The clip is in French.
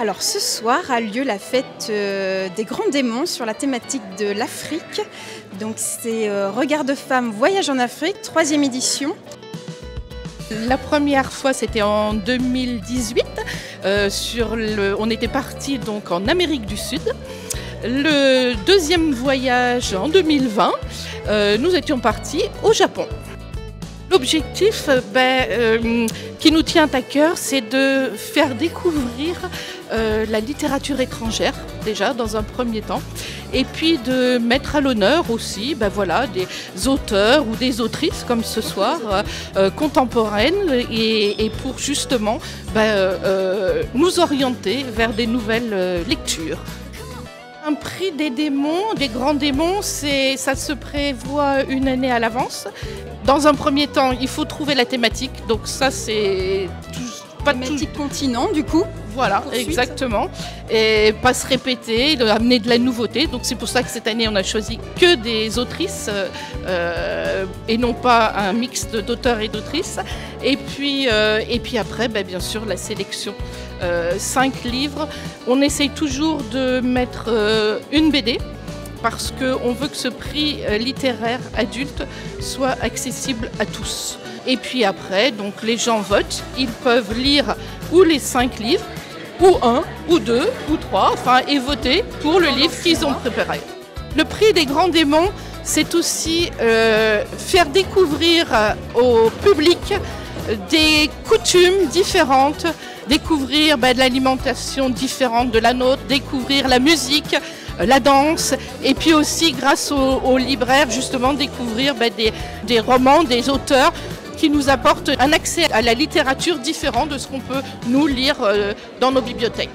Alors ce soir a lieu la fête des grands démons sur la thématique de l'Afrique. Donc c'est Regard de femmes, voyage en Afrique, 3e édition. La première fois c'était en 2018, on était parti donc en Amérique du Sud. Le deuxième voyage en 2020, nous étions partis au Japon. L'objectif qui nous tient à cœur, c'est de faire découvrir la littérature étrangère, déjà dans un premier temps, et puis de mettre à l'honneur aussi des auteurs ou des autrices, comme ce soir, contemporaines, et pour justement nous orienter vers des nouvelles lectures. Un prix des démons, des grands démons, ça se prévoit une année à l'avance. Dans un premier temps, il faut trouver la thématique. Donc ça, c'est pas thématique continent, du coup. Voilà, exactement. Et pas se répéter, amener de la nouveauté. Donc c'est pour ça que cette année, on a choisi que des autrices et non pas un mix d'auteurs et d'autrices. Et puis après, bien sûr, la sélection. 5 livres. On essaye toujours de mettre une BD parce qu'on veut que ce prix littéraire adulte soit accessible à tous. Et puis après, donc les gens votent, ils peuvent lire ou les 5 livres, ou 1, ou 2, ou 3, et voter pour le livre qu'ils ont préparé. Le prix des grands démons, c'est aussi faire découvrir au public des coutumes différentes, découvrir de l'alimentation différente de la nôtre, découvrir la musique, la danse, et puis aussi grâce aux libraires justement découvrir des romans, des auteurs qui nous apportent un accès à la littérature différent de ce qu'on peut nous lire dans nos bibliothèques.